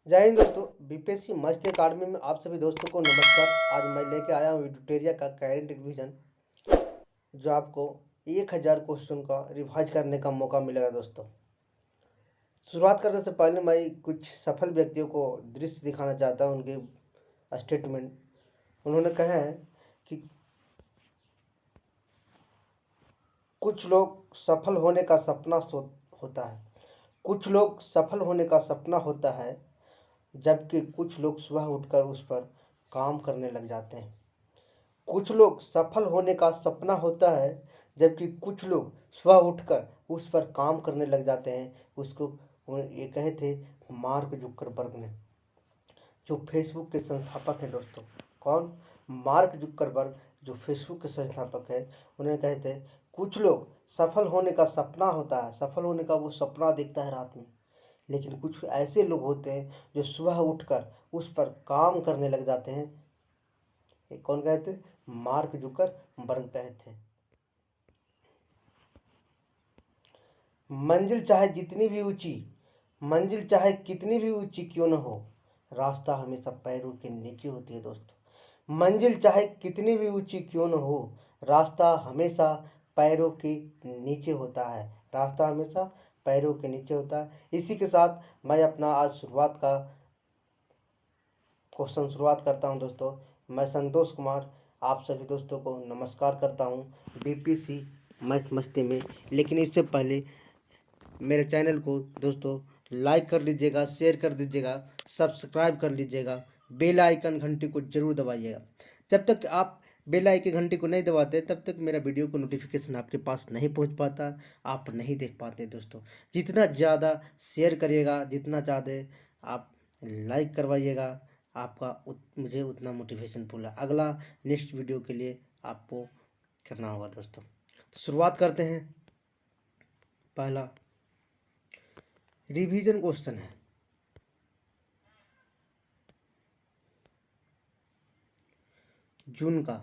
जय हिंद दोस्तों। बीपीएससी मस्त अकाडमी में आप सभी दोस्तों को नमस्कार। आज मैं लेके आया हूँ ट्यूटोरियल का करेंट रिवीजन, जो आपको 1000 क्वेश्चन का रिवाइज करने का मौका मिलेगा दोस्तों। शुरुआत करने से पहले मैं कुछ सफल व्यक्तियों को दृश्य दिखाना चाहता हूँ, उनके स्टेटमेंट। उन्होंने कहा है कि कुछ लोग सफल होने का सपना होता है, कुछ लोग सफल होने का सपना होता है, जबकि कुछ लोग सुबह उठकर उस पर काम करने लग जाते हैं। कुछ लोग सफल होने का सपना होता है, जबकि कुछ लोग सुबह उठकर उस पर काम करने लग जाते हैं। उसको ये कहे थे मार्क जुकरबर्ग ने, जो फेसबुक के संस्थापक हैं दोस्तों। कौन? मार्क जुकरबर्ग, जो फेसबुक के संस्थापक है। उन्हें कहे थे कुछ लोग सफल होने का सपना होता है, सफल होने का वो सपना देखता है रात में, लेकिन कुछ ऐसे लोग होते हैं जो सुबह उठकर उस पर काम करने लग जाते हैं। ये कौन कहे थे? मार्क जुकरबर्ग कहे थे। मंजिल चाहे जितनी भी ऊंची, मंजिल चाहे कितनी भी ऊंची क्यों न हो, रास्ता हमेशा पैरों के नीचे होती है दोस्तों। मंजिल चाहे कितनी भी ऊंची क्यों न हो, रास्ता हमेशा पैरों के नीचे होता है, रास्ता हमेशा पैरों के नीचे होता है। इसी के साथ मैं अपना आज क्वेश्चन शुरुआत करता हूं दोस्तों। मैं संतोष कुमार आप सभी दोस्तों को नमस्कार करता हूं बीपीसी मैथ मस्ती में। लेकिन इससे पहले मेरे चैनल को दोस्तों लाइक कर लीजिएगा, शेयर कर दीजिएगा, सब्सक्राइब कर लीजिएगा, बेल आइकन घंटी को जरूर दबाइएगा। जब तक आप बेल आइकन घंटी को नहीं दबाते तब तक मेरा वीडियो को नोटिफिकेशन आपके पास नहीं पहुंच पाता, आप नहीं देख पाते दोस्तों। जितना ज़्यादा शेयर करिएगा, जितना ज़्यादा आप लाइक करवाइएगा, मुझे उतना मोटिवेशन फुल है अगला नेक्स्ट वीडियो के लिए आपको करना होगा दोस्तों। तो शुरुआत करते हैं। पहला रिवीजन क्वेश्चन है, जून का।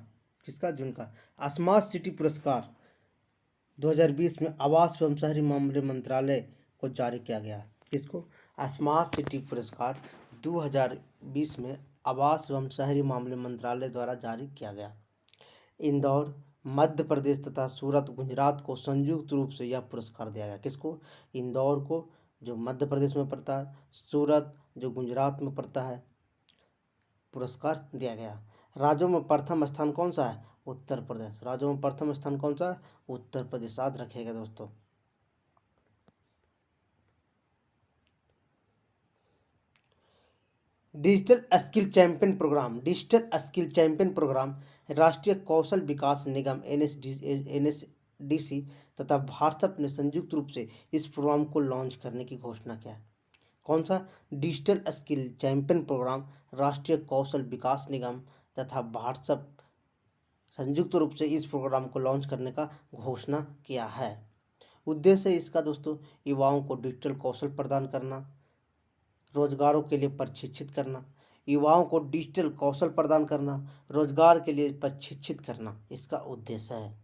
किसका? जून का। स्मार्ट सिटी पुरस्कार 2020 में आवास एवं शहरी मामले मंत्रालय को जारी किया गया। किसको? स्मार्ट सिटी पुरस्कार 2020 में आवास एवं शहरी मामले मंत्रालय द्वारा जारी किया गया। इंदौर मध्य प्रदेश तथा सूरत गुजरात को संयुक्त रूप से यह पुरस्कार दिया गया। किसको? इंदौर को, जो मध्य प्रदेश में पड़ता है, सूरत जो गुजरात में पड़ता है, पुरस्कार दिया गया। राज्यों में प्रथम स्थान कौन सा है? उत्तर प्रदेश। राज्यों में प्रथम स्थान कौन सा है? उत्तर प्रदेश। याद रखिएगा दोस्तों। डिजिटल स्किल चैंपियन प्रोग्राम राष्ट्रीय कौशल विकास निगम एनएसडीसी तथा व्हाट्सएप ने संयुक्त रूप से इस प्रोग्राम को लॉन्च करने की घोषणा किया है। कौन सा? डिजिटल स्किल चैंपियन प्रोग्राम राष्ट्रीय कौशल विकास निगम तथा व्हाट्सएप संयुक्त रूप से इस प्रोग्राम को लॉन्च करने का घोषणा किया है। उद्देश्य इसका दोस्तों युवाओं को डिजिटल कौशल प्रदान करना, रोजगारों के लिए प्रशिक्षित करना। युवाओं को डिजिटल कौशल प्रदान करना, रोजगार के लिए प्रशिक्षित करना, इसका उद्देश्य है।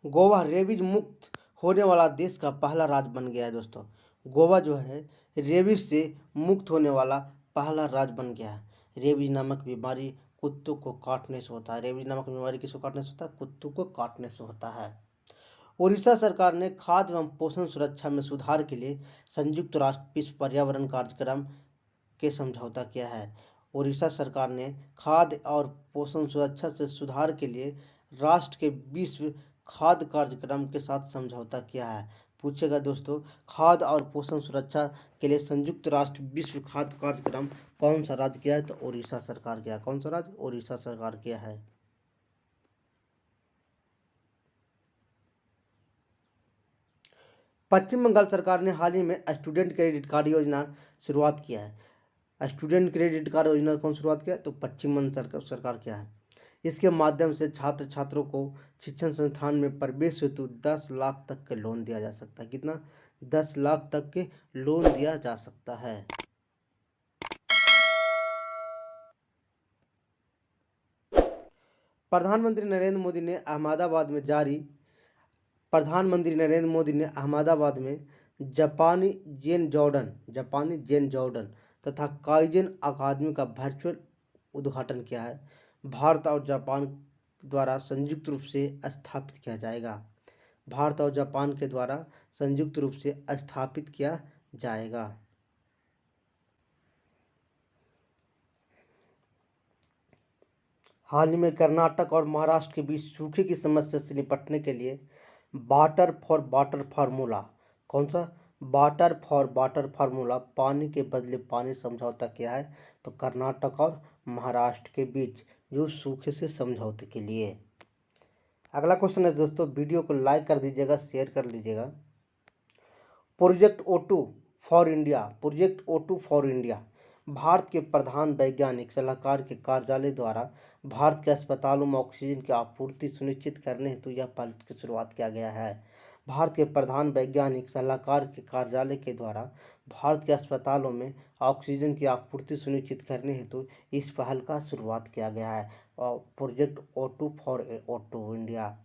गोवा रेबीज मुक्त होने वाला देश का पहला राज्य बन गया है दोस्तों। गोवा जो है रेबीज से मुक्त होने वाला पहला राज्य बन गया है। रेबीज नामक बीमारी कुत्तों को काटने से होता है। रेबीज नामक बीमारी किसको काटने से होता है? कुत्तों को काटने से होता है। उड़ीसा सरकार ने खाद्य एवं पोषण सुरक्षा में सुधार के लिए संयुक्त राष्ट्र विश्व पर्यावरण कार्यक्रम के समझौता किया है। उड़ीसा सरकार ने खाद्य और पोषण सुरक्षा से सुधार के लिए राष्ट्र के विश्व खाद्य कार्यक्रम के साथ समझौता किया है। पूछेगा दोस्तों, खाद्य और पोषण सुरक्षा के लिए संयुक्त राष्ट्र विश्व खाद्य कार्यक्रम कौन सा राज्य किया है? तो उड़ीसा सरकार किया। कौन सा राज्य? उड़ीसा सरकार किया है। पश्चिम बंगाल सरकार ने हाल ही में स्टूडेंट क्रेडिट कार्ड योजना शुरुआत किया है। स्टूडेंट क्रेडिट कार्ड योजना कौन शुरुआत किया? तो पश्चिम बंगाल सरकार किया है। इसके माध्यम से छात्र छात्रों को शिक्षण संस्थान में प्रवेश हेतु 10 लाख तक के लोन दिया जा सकता है। कितना? 10 लाख तक के लोन दिया जा सकता है। प्रधानमंत्री नरेंद्र मोदी ने अहमदाबाद में जारी प्रधानमंत्री नरेंद्र मोदी ने अहमदाबाद में जापानी जेन जॉर्डन तथा काइजन अकादमी का वर्चुअल उद्घाटन किया है। भारत और जापान द्वारा संयुक्त रूप से स्थापित किया जाएगा। भारत और जापान के द्वारा संयुक्त रूप से स्थापित किया जाएगा। हाल ही में कर्नाटक और महाराष्ट्र के बीच सूखे की समस्या से निपटने के लिए वाटर फॉर वाटर फार्मूला, कौन सा वाटर फॉर वाटर फार्मूला, पानी के बदले पानी समझौता किया है। तो कर्नाटक और महाराष्ट्र के बीच जो सूखे से समझौते के लिए। अगला क्वेश्चन है दोस्तों, वीडियो को लाइक कर दीजिएगा, शेयर कर लीजिएगा। Project O2 for India, project O2 for India Bharat के प्रधान वैज्ञानिक सलाहकार के कार्यालय द्वारा भारत के अस्पतालों में ऑक्सीजन की आपूर्ति सुनिश्चित करने हेतु यह पहल की शुरुआत किया गया है। भारत के प्रधान वैज्ञानिक सलाहकार के कार्यालय के द्वारा भारत के अस्पतालों में ऑक्सीजन की आपूर्ति सुनिश्चित करने हेतु इस पहल का शुरुआत किया गया है। और project O2 for O2 India.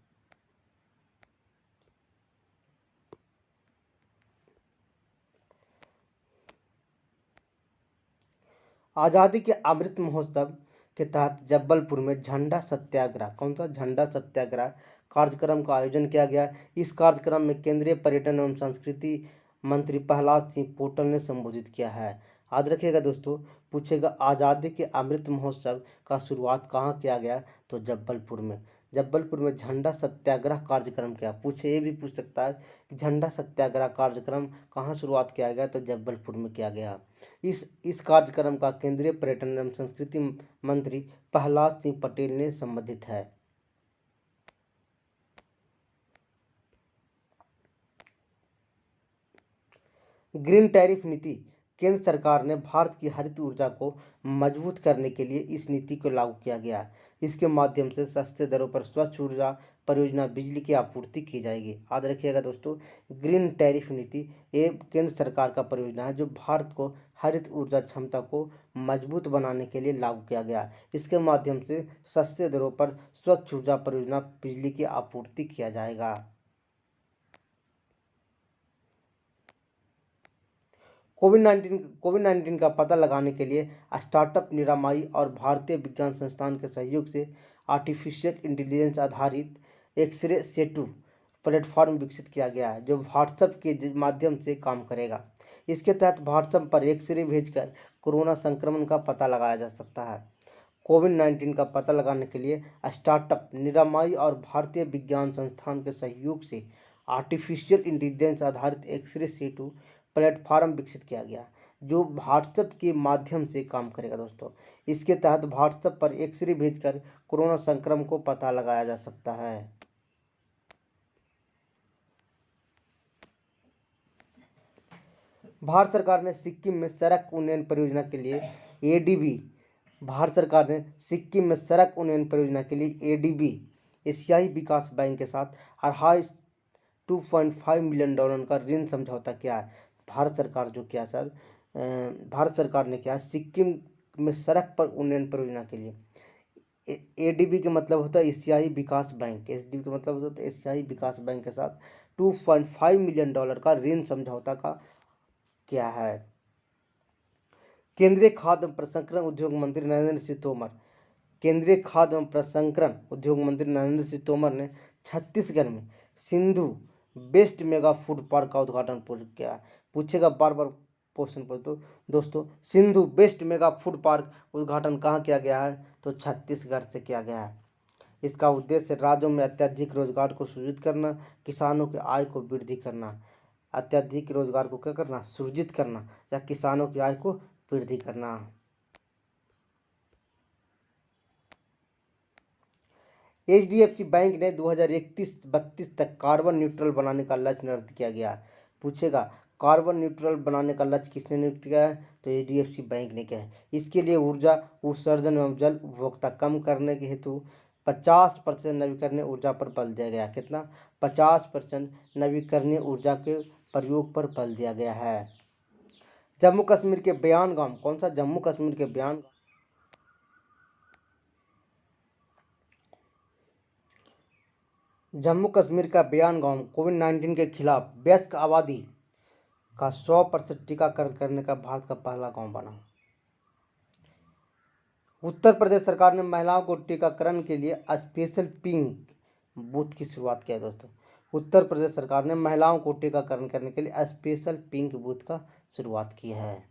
आज़ादी के अमृत महोत्सव के तहत जबलपुर में झंडा सत्याग्रह, कौन सा झंडा सत्याग्रह कार्यक्रम का आयोजन किया गया। इस कार्यक्रम में केंद्रीय पर्यटन एवं संस्कृति मंत्री प्रहलाद सिंह पटेल ने संबोधित किया है। याद रखिएगा दोस्तों, पूछेगा आज़ादी के अमृत महोत्सव का शुरुआत कहाँ किया गया, तो जबलपुर में। जबलपुर में झंडा सत्याग्रह कार्यक्रम किया। पूछे ये भी पूछ सकता है कि झंडा सत्याग्रह कार्यक्रम कहाँ शुरुआत किया गया, तो जबलपुर में किया गया। इस कार्यक्रम का केंद्रीय पर्यटन एवं संस्कृति मंत्री प्रहलाद सिंह पटेल ने संबोधित है। ग्रीन टैरिफ नीति, केंद्र सरकार ने भारत की हरित ऊर्जा को मजबूत करने के लिए इस नीति को लागू किया गया। इसके माध्यम से सस्ते दरों पर स्वच्छ ऊर्जा परियोजना बिजली की आपूर्ति की जाएगी। याद रखिएगा दोस्तों, ग्रीन टैरिफ नीति ये केंद्र सरकार का परियोजना है जो भारत को हरित ऊर्जा क्षमता को मजबूत बनाने के लिए लागू किया गया। इसके माध्यम से सस्ते दरों पर स्वच्छ ऊर्जा परियोजना बिजली की आपूर्ति किया जाएगा। कोविड-19 का पता लगाने के लिए स्टार्टअप निरामयी और भारतीय विज्ञान संस्थान के सहयोग से आर्टिफिशियल इंटेलिजेंस आधारित एक्सरे सेतु प्लेटफॉर्म विकसित किया गया है जो व्हाट्सएप के माध्यम से काम करेगा। इसके तहत व्हाट्सएप पर एक्सरे भेजकर कोरोना संक्रमण का पता लगाया जा सकता है। कोविड-19 का पता लगाने के लिए स्टार्टअप निरामयी और भारतीय विज्ञान संस्थान के सहयोग से आर्टिफिशियल इंटेलिजेंस आधारित एक्सरे सेतु प्लेटफॉर्म विकसित किया गया जो व्हाट्सएप के माध्यम से काम करेगा दोस्तों। इसके तहत व्हाट्सएप पर एक्सरे भेजकर कोरोना संक्रमण को पता लगाया जा सकता है। भारत सरकार ने सिक्किम में सड़क उन्नयन परियोजना के लिए एडीबी एशियाई विकास बैंक के साथ 2.5 मिलियन डॉलर का ऋण समझौता किया है। भारत सरकार ने क्या सिक्किम में सड़क पर उन्नयन परियोजना के लिए एडीबी के मतलब होता है एशियाई विकास बैंक, एडीबी का मतलब होता है एशियाई विकास बैंक के साथ 2.5 मिलियन डॉलर का ऋण समझौता का किया है। केंद्रीय खाद्य प्रसंस्करण उद्योग मंत्री नरेंद्र सिंह तोमर ने छत्तीसगढ़ में Sindhu best mega food park का उद्घाटन किया। पूछेगा बार बार क्वेश्चन पर, तो दोस्तों Sindhu best mega food park उद्घाटन कहाँ किया गया है, तो छत्तीसगढ़ से किया गया है। इसका उद्देश्य राज्यों में अत्यधिक रोजगार को सृजित करना, किसानों की आय को वृद्धि करना, अत्यधिक रोजगार को क्या करना, सृजित करना या किसानों की आय को वृद्धि करना। HDFC बैंक ने 2031-32 तक कार्बन न्यूट्रल बनाने का लक्ष्य निर्धारित किया गया। पूछेगा कार्बन न्यूट्रल बनाने का लक्ष्य किसने निर्धारित किया है, तो HDFC बैंक ने किया है। इसके लिए ऊर्जा उत्सर्जन एवं जल उपभोक्ता कम करने के हेतु 50% नवीकरणीय ऊर्जा पर बल दिया गया। कितना, 50% नवीकरणीय ऊर्जा के प्रयोग पर बल दिया गया है। जम्मू कश्मीर के बयान गांव, कौन सा, जम्मू कश्मीर के बयान जम्मू कश्मीर का बयान गांव कोविड-19 के खिलाफ वयस्क आबादी का 100% टीकाकरण करने का भारत का पहला गांव बना। उत्तर प्रदेश सरकार ने महिलाओं को टीकाकरण के लिए स्पेशल पिंक बूथ की शुरुआत किया है दोस्तों। उत्तर प्रदेश सरकार ने महिलाओं को टीकाकरण करने के लिए स्पेशल पिंक बूथ का शुरुआत की है।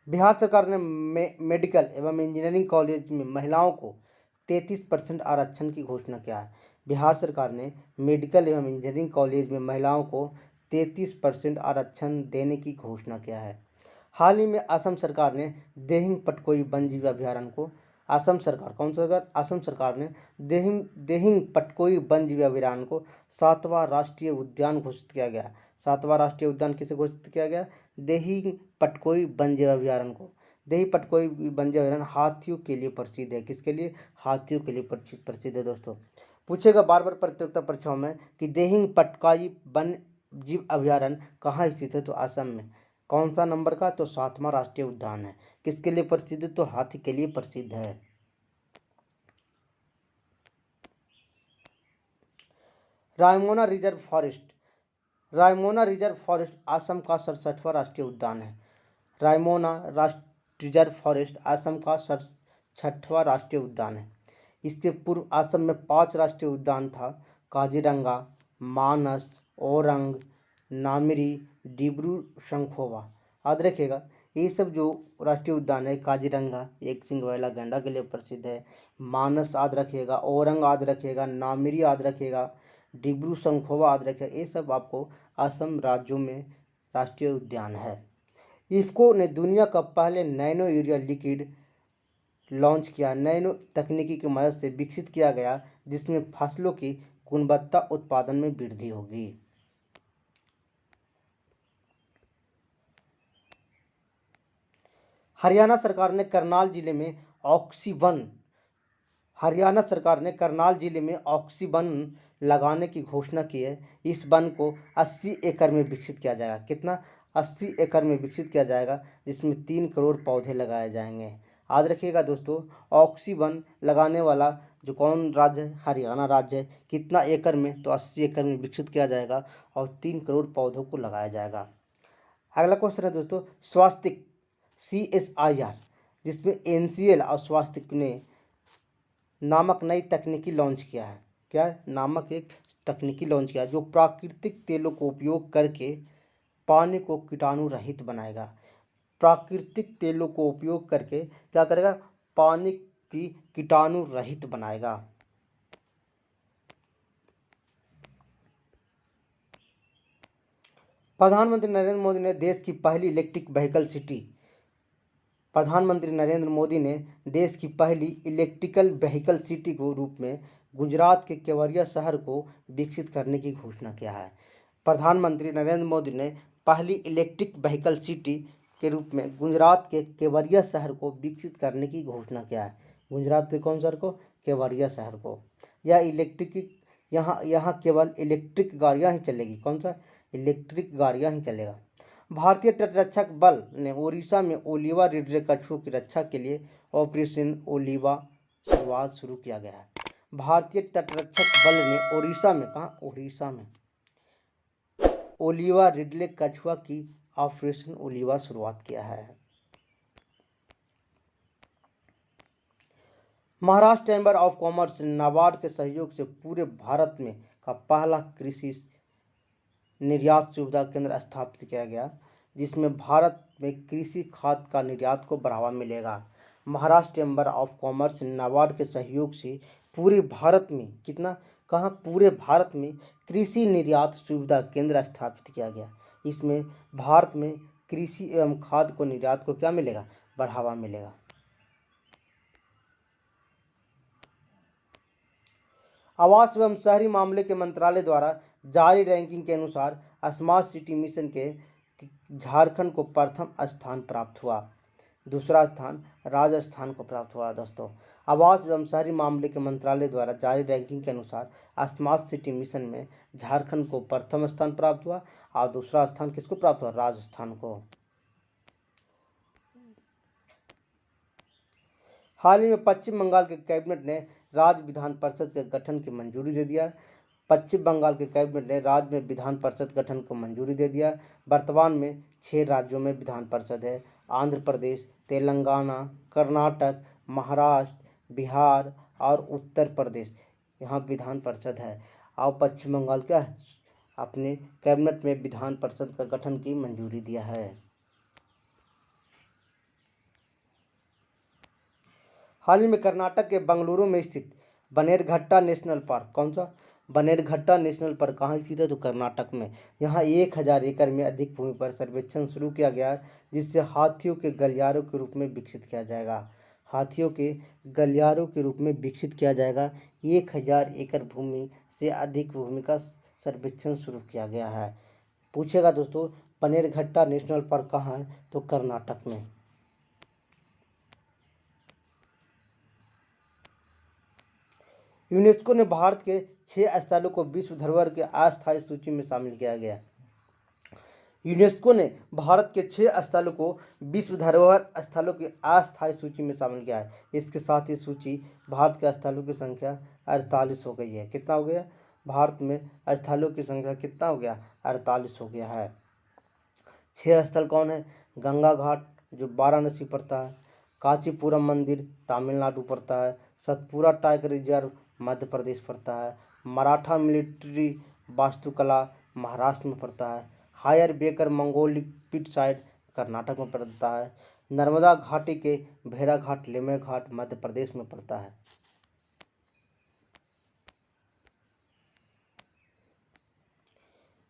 बिहार सरकार ने मेडिकल एवं इंजीनियरिंग कॉलेज में महिलाओं को 33% आरक्षण की घोषणा किया है। बिहार सरकार ने मेडिकल एवं इंजीनियरिंग कॉलेज में महिलाओं को 33% आरक्षण देने की घोषणा किया है। हाल ही में असम सरकार ने देहिंग पटकोई वन्यजीव अभयारण्य को असम सरकार कौन सा सरकार असम सरकार ने देहिंग पटकोई वन्यजीव अभयारण्य को 7वां राष्ट्रीय उद्यान घोषित किया गया। 7वां राष्ट्रीय उद्यान किसे घोषित किया गया? देहिंग पटकोई वन्यजीव अभयारण्य को। देही पटकोई वन्यजीव अभयारण्य हाथियों के लिए प्रसिद्ध है। किसके लिए? हाथियों के लिए प्रसिद्ध है दोस्तों। पूछेगा बार बार प्रतियोगिता परीक्षाओं में कि देहिंग पटकाई वन्य जीव अभयारण्य कहाँ स्थित है? तो असम में। कौन सा नंबर का? तो 7वां राष्ट्रीय उद्यान है। किसके लिए प्रसिद्ध? तो हाथी के लिए प्रसिद्ध है। Raimona reserve forest. Raimona reserve forest Assam का 67वां राष्ट्रीय उद्यान है। रायमोना रिजर्व फॉरेस्ट असम का 67वां राष्ट्रीय उद्यान है। इससे पूर्व असम में 5 राष्ट्रीय उद्यान था: काजीरंगा, मानस, ओरंग, नामेरी, डिब्रू शंखोवा। याद रखिएगा, ये सब जो राष्ट्रीय उद्यान है, काजीरंगा एक सींग वाला गैंडा के लिए प्रसिद्ध है, मानस याद रखिएगा, ओरंग याद रखिएगा, नामेरी याद रखिएगा, डिब्रू शंखोवा याद रखिएगा। ये सब आपको असम राज्यों में राष्ट्रीय उद्यान है। इफ्को ने दुनिया का पहले नैनो यूरिया लिक्विड लॉन्च किया। नैनो तकनीकी की मदद से विकसित किया गया, जिसमें फसलों की गुणवत्ता उत्पादन में वृद्धि होगी। हरियाणा सरकार ने करनाल जिले में ऑक्सीवन लगाने की घोषणा की है। इस वन को 80 एकड़ में विकसित किया जाएगा। कितना? 80 एकड़ में विकसित किया जाएगा, जिसमें 3 करोड़ पौधे लगाए जाएंगे। याद रखिएगा दोस्तों, ऑक्सीवन लगाने वाला जो कौन राज्य है? हरियाणा राज्य है। कितना एकड़ में? तो 80 एकड़ में विकसित किया जाएगा और 3 करोड़ पौधों को लगाया जाएगा। अगला क्वेश्चन है दोस्तों, स्वास्थ्य CSIR, जिसमें NCL और स्वास्थ्य ने नामक नई तकनीकी लॉन्च किया है। क्या नामक एक तकनीकी लॉन्च किया जो प्राकृतिक तेलों को उपयोग करके पानी को कीटाणु रहित बनाएगा। प्राकृतिक तेलों को उपयोग करके क्या करेगा? पानी की कीटाणु रहित बनाएगा। प्रधानमंत्री नरेंद्र मोदी ने देश की पहली इलेक्ट्रिक व्हीकल सिटी प्रधानमंत्री नरेंद्र मोदी ने देश की पहली इलेक्ट्रिकल व्हीकल सिटी को रूप में गुजरात के केवड़िया शहर को विकसित करने की घोषणा किया है। प्रधानमंत्री नरेंद्र मोदी ने पहली इलेक्ट्रिक व्हीकल सिटी के रूप में गुजरात के केवड़िया शहर को विकसित करने की घोषणा किया है। गुजरात के कौन शहर को? केवड़िया शहर को। यहाँ केवल इलेक्ट्रिक गाड़ियाँ ही चलेगी। कौन सा? इलेक्ट्रिक गाड़ियाँ ही चलेगा। भारतीय तटरक्षक बल ने ओडिशा में ओलिवा रिडले कछुओं की रक्षा के लिए ऑपरेशन ओलिवा शुरुआत शुरू किया गया है। भारतीय तटरक्षक बल ने ओडिशा में ओडिशा में ओलिवा रिडले कछुआ की ऑपरेशन ओलिवा शुरुआत किया है। Maharashtra chamber of commerce NABARD के सहयोग से पूरे भारत में का पहला कृषि निर्यात सुविधा केंद्र स्थापित किया गया, जिसमें भारत में कृषि खाद का निर्यात को बढ़ावा मिलेगा। Maharashtra chamber of commerce NABARD के सहयोग से पूरे भारत में पूरे भारत में कृषि निर्यात सुविधा केंद्र स्थापित किया गया। इसमें भारत में कृषि एवं खाद को निर्यात को क्या मिलेगा? बढ़ावा मिलेगा। आवास एवं शहरी मामले के मंत्रालय द्वारा जारी रैंकिंग के अनुसार स्मार्ट सिटी मिशन के झारखंड को प्रथम स्थान प्राप्त हुआ। दूसरा स्थान राजस्थान को प्राप्त हुआ दोस्तों। आवास एवं शहरी मामले के मंत्रालय द्वारा जारी रैंकिंग के अनुसार स्मार्ट सिटी मिशन में झारखंड को प्रथम स्थान प्राप्त हुआ और दूसरा स्थान किसको प्राप्त हुआ? राजस्थान को। हाल ही में पश्चिम बंगाल के कैबिनेट ने राज्य विधान परिषद के गठन की मंजूरी दे दिया। पश्चिम बंगाल के कैबिनेट ने राज्य में विधान परिषद गठन को मंजूरी दे दिया। वर्तमान में 6 राज्यों में विधान परिषद है। आंध्र प्रदेश, तेलंगाना, कर्नाटक, महाराष्ट्र, बिहार और उत्तर प्रदेश, यहाँ विधान परिषद है। और पश्चिम बंगाल क्या है, अपने कैबिनेट में विधान परिषद का गठन की मंजूरी दिया है। हाल ही में कर्नाटक के बेंगलुरु में स्थित बनेरघट्टा नेशनल पार्क, कौन सा, बनेरघट्टा नेशनल पार्क कहाँ स्थित है, तो कर्नाटक में। यहाँ 1000 एकड़ में अधिक भूमि पर सर्वेक्षण शुरू किया गया है, जिससे हाथियों के गलियारों के रूप में विकसित किया जाएगा। हाथियों के गलियारों के रूप में विकसित किया जाएगा। 1000 एकड़ भूमि से अधिक भूमि का सर्वेक्षण शुरू किया गया है। पूछेगा दोस्तों, बनेरघट्टा नेशनल पार्क कहाँ है, तो कर्नाटक में। यूनेस्को ने भारत के 6 स्थलों को विश्व धरोहर के अस्थायी सूची में शामिल किया गया। यूनेस्को ने भारत के 6 स्थलों को विश्व धरोहर स्थलों की अस्थायी सूची में शामिल किया है। इसके साथ ही सूची भारत के स्थलों की संख्या 48 हो गई है। कितना हो गया, भारत में स्थलों की संख्या कितना हो गया, 48 हो गया है। 6 स्थल कौन है, गंगा घाट जो वाराणसी पड़ता है, कांचीपुरम मंदिर तमिलनाडु पड़ता है, सतपुरा टाइगर रिजर्व मध्य प्रदेश पड़ता है, मराठा मिलिट्री वास्तुकला महाराष्ट्र में पड़ता है, हायर बेकर मंगोलिक पिट साइट कर्नाटक में पड़ता है, नर्मदा घाटी के भेड़ाघाट लेमे घाट मध्य प्रदेश में पड़ता है।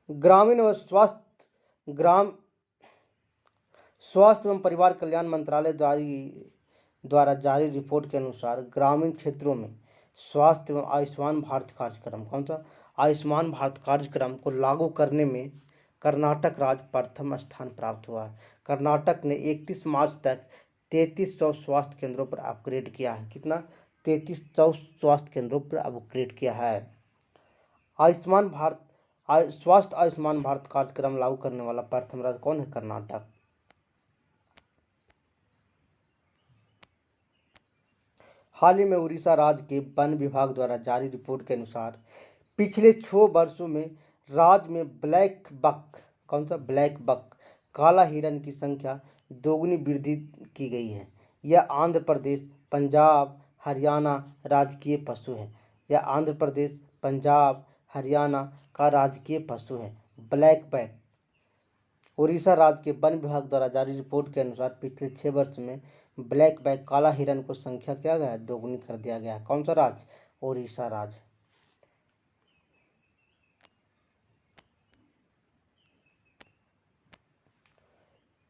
ग्रामीण व स्वास्थ्य एवं परिवार कल्याण मंत्रालय द्वारा जारी रिपोर्ट के अनुसार ग्रामीण क्षेत्रों में स्वास्थ्य एवं आयुष्मान भारत कार्यक्रम, कौन सा, आयुष्मान भारत कार्यक्रम को लागू करने में कर्नाटक राज्य प्रथम स्थान प्राप्त हुआ है। कर्नाटक ने 31 मार्च तक 3300 स्वास्थ्य केंद्रों पर अपग्रेड किया है। कितना, 3300 स्वास्थ्य केंद्रों पर अपग्रेड किया है। आयुष्मान भारत आयुष्मान भारत कार्यक्रम लागू करने वाला प्रथम राज्य कौन है, कर्नाटक। हाल ही में उड़ीसा राज्य के वन विभाग द्वारा जारी रिपोर्ट के अनुसार पिछले 6 वर्षों में राज्य में ब्लैक बक, कौन सा, ब्लैक बक काला हिरन की संख्या दोगुनी वृद्धि की गई है। यह आंध्र प्रदेश, पंजाब, हरियाणा राजकीय पशु है। यह आंध्र प्रदेश, पंजाब, हरियाणा का राजकीय पशु है ब्लैक बैक। उड़ीसा राज्य के वन विभाग द्वारा जारी रिपोर्ट के अनुसार पिछले 6 वर्ष में ब्लैक बैक काला हिरन को संख्या किया गया है, दोगुनी कर दिया गया है। कौन सा राज्य, उड़ीसा राज्य।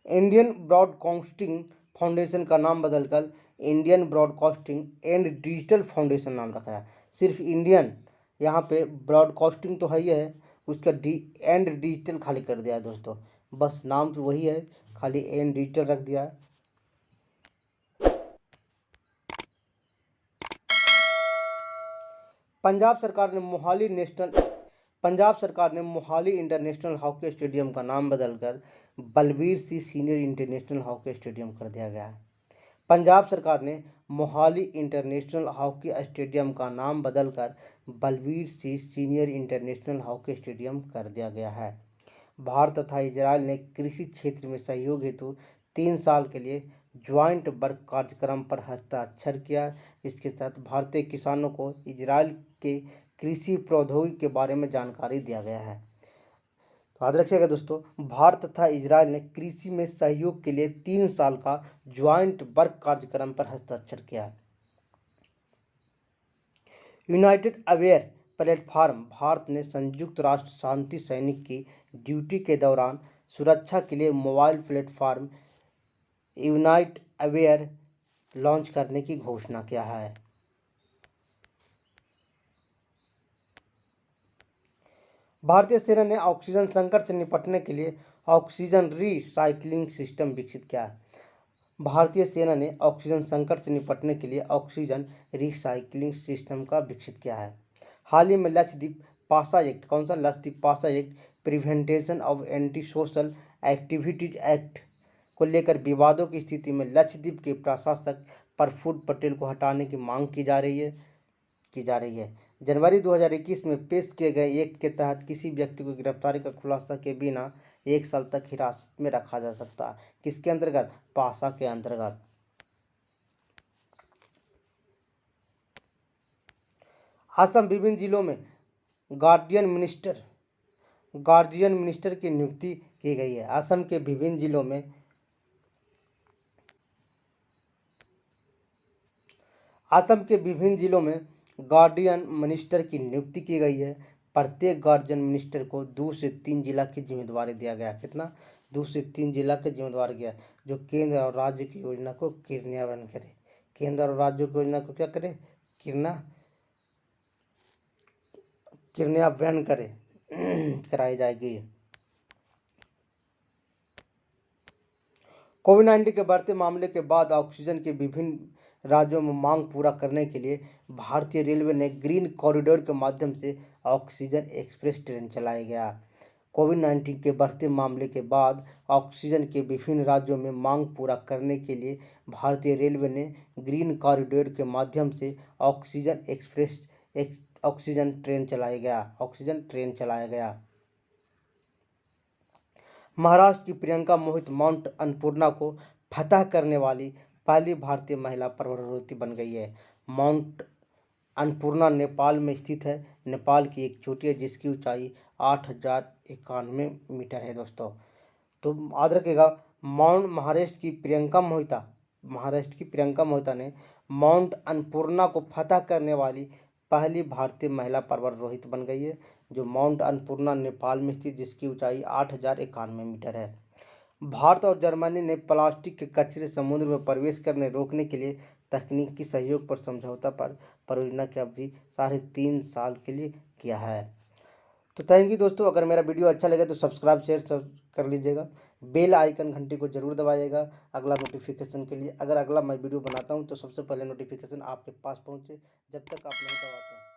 इंडियन ब्रॉडकास्टिंग फाउंडेशन का नाम बदलकर Indian broadcasting and digital foundation नाम रखा है। सिर्फ इंडियन, यहाँ पे ब्रॉडकास्टिंग तो है ही है, उसका एंड डिजिटल खाली कर दिया है दोस्तों, बस नाम तो वही है, खाली एंड डिजिटल रख दिया है। पंजाब सरकार ने मोहाली इंटरनेशनल हॉकी स्टेडियम का नाम बदलकर Balbir Singh senior international hockey stadium कर दिया गया है। पंजाब सरकार ने मोहाली इंटरनेशनल हॉकी स्टेडियम का नाम बदलकर Balbir Singh senior international hockey stadium कर दिया गया है। भारत तथा इजरायल ने कृषि क्षेत्र में सहयोग हेतु 3 साल के लिए ज्वाइंट वर्क कार्यक्रम पर हस्ताक्षर किया। इसके तहत भारतीय किसानों को इजरायल के कृषि प्रौद्योगिकी के बारे में जानकारी दिया गया है। तो याद रखिएगा दोस्तों, भारत तथा इजरायल ने कृषि में सहयोग के लिए 3 साल का ज्वाइंट वर्क कार्यक्रम पर हस्ताक्षर किया है। यूनाइटेड अवेयर प्लेटफॉर्म, भारत ने संयुक्त राष्ट्र शांति सैनिक की ड्यूटी के दौरान सुरक्षा के लिए mobile platform unite aware launch करने की घोषणा किया है। भारतीय सेना ने ऑक्सीजन संकट से निपटने के लिए ऑक्सीजन रिसाइक्लिंग सिस्टम विकसित किया है। भारतीय सेना ने ऑक्सीजन संकट से निपटने के लिए ऑक्सीजन रिसाइक्लिंग सिस्टम का विकसित किया है। हाल ही में लक्षद्वीप पासा एक्ट, कौन सा, लक्षद्वीप पासा act prevention of anti social activities act को लेकर विवादों की स्थिति में लक्षद्वीप के प्रशासक प्रफुल्ल पटेल को हटाने की मांग की जा रही है। जनवरी 2021 में पेश किए गए एक्ट के तहत किसी व्यक्ति को गिरफ्तारी का खुलासा के बिना 1 साल तक हिरासत में रखा जा सकता है। किसके अंतर्गत? पासा के अंतर्गत। असम विभिन्न जिलों में गार्जियन मिनिस्टर की नियुक्ति की गई है। असम के विभिन्न जिलों में गार्डियन मिनिस्टर की नियुक्ति की गई है। प्रत्येक गार्जियन मिनिस्टर को 2 से 3 जिला की जिम्मेदारी दिया गया। कितना? 2 से 3 जिला की जिम्मेदारी दिया, जो केंद्र और राज्य की योजना को क्रियान्वयन करे। केंद्र और राज्य की योजना को क्या करे? क्रियान्वयन करे कराई जाएगी। कोविड-19 के बढ़ते मामले के बाद ऑक्सीजन के विभिन्न राज्यों में मांग पूरा करने के लिए भारतीय रेलवे ने ग्रीन कॉरिडोर के माध्यम से ऑक्सीजन एक्सप्रेस ट्रेन चलाया गया। कोविड-19 के बढ़ते मामले के बाद ऑक्सीजन के विभिन्न राज्यों में मांग पूरा करने के लिए भारतीय रेलवे ने ग्रीन कॉरिडोर के माध्यम से ऑक्सीजन ट्रेन चलाया गया। महाराष्ट्र की प्रियंका मोहित माउंट अन्नपूर्णा को फतह करने वाली पहली भारतीय महिला पर्वतारोही बन गई है। माउंट अन्नपूर्णा नेपाल में स्थित है। नेपाल की एक चोटी है जिसकी ऊंचाई 8091 मीटर है दोस्तों। तो याद रखिएगा, महाराष्ट्र की प्रियंका मोहिता ने माउंट अन्नपूर्णा को फतह करने वाली पहली भारतीय महिला पर्वतारोही बन गई है, जो माउंट अन्नपूर्णा नेपाल में स्थित, जिसकी ऊंचाई 8091 मीटर है। भारत और जर्मनी ने प्लास्टिक के कचरे समुद्र में प्रवेश करने रोकने के लिए तकनीकी सहयोग पर समझौता पर परियोजना की अवधि 3.5 साल के लिए किया है। तो थैंक यू दोस्तों। अगर मेरा वीडियो अच्छा लगे तो सब्सक्राइब शेयर कर लीजिएगा। बेल आइकन घंटी को जरूर दबाइएगा अगला नोटिफिकेशन के लिए। अगर अगला मैं वीडियो बनाता हूं तो सबसे पहले नोटिफिकेशन आपके पास पहुंचे। जब तक आप नहीं दबाते हैं